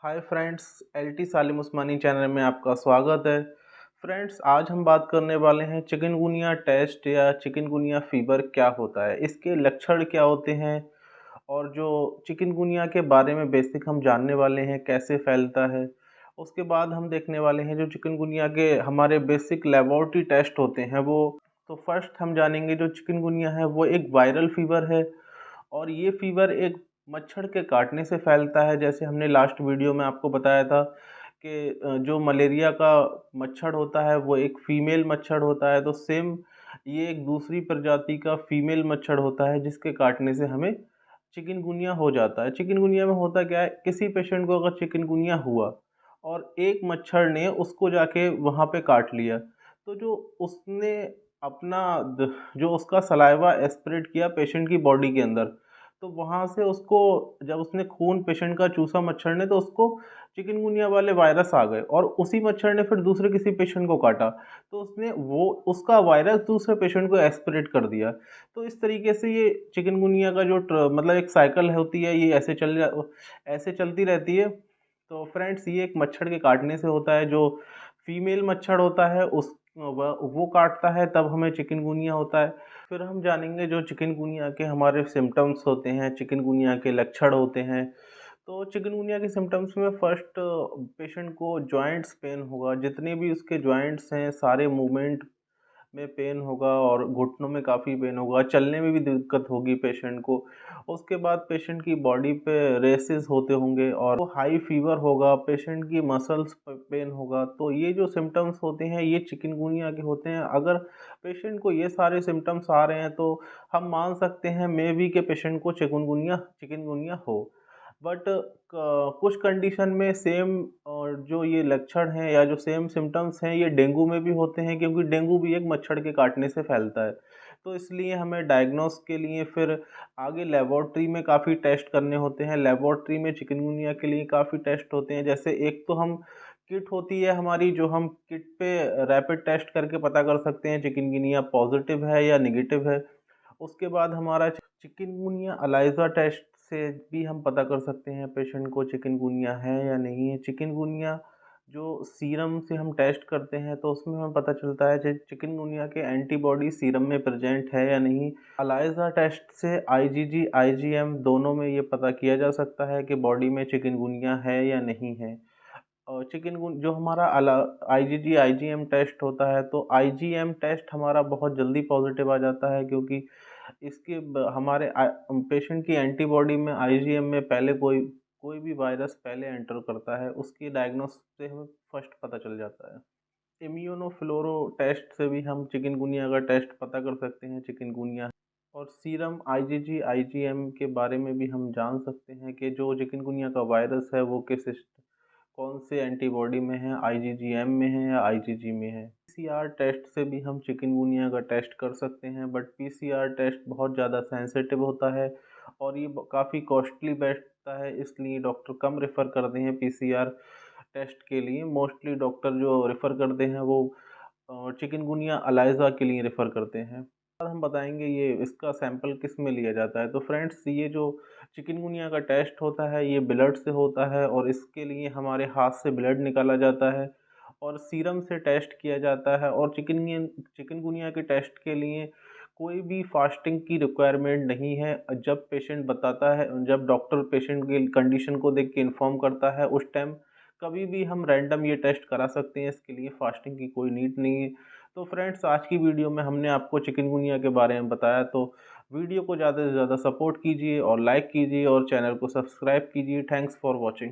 Hi friends, LT सालिम उस्मानी channel में आपका स्वागत है। फ्रेंड्स, आज हम बात करने वाले हैं चिकनगुनिया टेस्ट या चिकनगुनिया फीवर क्या होता है, इसके लक्षण क्या होते हैं और जो चिकनगुनिया के बारे में बेसिक हम जानने वाले हैं कैसे फैलता है। उसके बाद हम देखने वाले हैं जो चिकनगुनिया के हमारे बेसिक लेबोरेटरी टेस्ट होते हैं वो। तो फर्स्ट हम जानेंगे जो चिकनगुनिया है वो एक वायरल फीवर है और ये फीवर एक मच्छर के काटने से फैलता है। जैसे हमने लास्ट वीडियो में आपको बताया था कि जो मलेरिया का मच्छर होता है वो एक फीमेल मच्छर होता है, तो सेम ये एक दूसरी प्रजाति का फीमेल मच्छर होता है जिसके काटने से हमें चिकनगुनिया हो जाता है। चिकनगुनिया में होता क्या है, किसी पेशेंट को अगर चिकनगुनिया हुआ और एक मच्छर ने उसको जाके वहाँ पे काट लिया, तो जो उसने अपना जो उसका सलाइवा एस्पिरेट किया पेशेंट की बॉडी के अंदर, तो वहाँ से उसको जब उसने खून पेशेंट का चूसा मच्छर ने, तो उसको चिकनगुनिया वाले वायरस आ गए और उसी मच्छर ने फिर दूसरे किसी पेशेंट को काटा, तो उसने वो उसका वायरस दूसरे पेशेंट को एस्पिरेट कर दिया। तो इस तरीके से ये चिकनगुनिया का जो मतलब एक साइकिल होती है, ये ऐसे चलती रहती है। तो फ्रेंड्स, ये एक मच्छर के काटने से होता है। जो फीमेल मच्छर होता है उस वो काटता है तब हमें चिकनगुनिया होता है। फिर हम जानेंगे जो चिकनगुनिया के हमारे सिम्टम्स होते हैं, चिकनगुनिया के लक्षण होते हैं। तो चिकनगुनिया के सिम्टम्स में फर्स्ट पेशेंट को जॉइंट्स पेन होगा, जितने भी उसके जॉइंट्स हैं सारे मूवमेंट में पेन होगा और घुटनों में काफ़ी पेन होगा, चलने में भी दिक्कत होगी पेशेंट को। उसके बाद पेशेंट की बॉडी पे रेसेस होते होंगे और वो हाई फीवर होगा, पेशेंट की मसल्स पेन होगा। तो ये जो सिम्टम्स होते हैं ये चिकनगुनिया के होते हैं। अगर पेशेंट को ये सारे सिम्टम्स आ रहे हैं तो हम मान सकते हैं मे बी के पेशेंट को चिकनगुनिया चिकनगुनिया हो। बट कुछ कंडीशन में सेम और जो ये लक्षण हैं या जो सेम सिम्टम्स हैं ये डेंगू में भी होते हैं, क्योंकि डेंगू भी एक मच्छर के काटने से फैलता है। तो इसलिए हमें डायग्नोस के लिए फिर आगे लेबोरेटरी में काफ़ी टेस्ट करने होते हैं। लेबोरेटरी में चिकनगुनिया के लिए काफ़ी टेस्ट होते हैं। जैसे एक तो हम किट होती है हमारी, जो हम किट पे रैपिड टेस्ट करके पता कर सकते हैं चिकनगुनिया पॉजिटिव है या नेगेटिव है। उसके बाद हमारा चिकनगुनिया अलाइजा टेस्ट से भी हम पता कर सकते हैं पेशेंट को चिकनगुनिया है या नहीं है। चिकनगुनिया जो सीरम से हम टेस्ट करते हैं तो उसमें हमें पता चलता है कि चिकनगुनिया के एंटीबॉडी सीरम में प्रेजेंट है या नहीं। अलाइजा टेस्ट से आईजीजी आईजीएम दोनों में ये पता किया जा सकता है कि बॉडी में चिकनगुनिया है या नहीं है। और चिकनगुन जो हमारा आईजीजी आईजीएम टेस्ट होता है, तो आईजीएम टेस्ट हमारा बहुत जल्दी पॉजिटिव आ जाता है, क्योंकि इसके हमारे पेशेंट की एंटीबॉडी में आईजीएम में पहले कोई कोई भी वायरस पहले एंटर करता है, उसकी डायग्नोस से हमें फर्स्ट पता चल जाता है। इम्यूनोफ्लोरो टेस्ट से भी हम चिकनगुनिया का टेस्ट पता कर सकते हैं चिकनगुनिया। और सीरम आईजीजी आईजीएम के बारे में भी हम जान सकते हैं कि जो चिकनगुनिया का वायरस है वो कौन से एंटीबॉडी में है, आईजीजीएम में है या आईजीजी में है। पीसीआर टेस्ट से भी हम चिकनगुनिया का टेस्ट कर सकते हैं, बट पीसीआर टेस्ट बहुत ज़्यादा सेंसिटिव होता है और ये काफ़ी कॉस्टली बैठता है, इसलिए डॉक्टर कम रेफ़र करते हैं पीसीआर टेस्ट के लिए। मोस्टली डॉक्टर जो रेफ़र करते हैं वो चिकनगुनिया अलाइजा के लिए रेफ़र करते हैं। बाद हम बताएंगे ये इसका सैंपल किस में लिया जाता है। तो फ्रेंड्स, ये जो चिकनगुनिया का टेस्ट होता है ये ब्लड से होता है और इसके लिए हमारे हाथ से ब्लड निकाला जाता है और सीरम से टेस्ट किया जाता है। और चिकनगुनिया के टेस्ट के लिए कोई भी फास्टिंग की रिक्वायरमेंट नहीं है। जब पेशेंट बताता है, जब डॉक्टर पेशेंट की कंडीशन को देख के इन्फॉर्म करता है, उस टाइम कभी भी हम रैंडम ये टेस्ट करा सकते हैं, इसके लिए फास्टिंग की कोई नीड नहीं है। तो फ्रेंड्स, आज की वीडियो में हमने आपको चिकनगुनिया के बारे में बताया। तो वीडियो को ज़्यादा से ज़्यादा सपोर्ट कीजिए और लाइक कीजिए और चैनल को सब्सक्राइब कीजिए। Thanks for watching.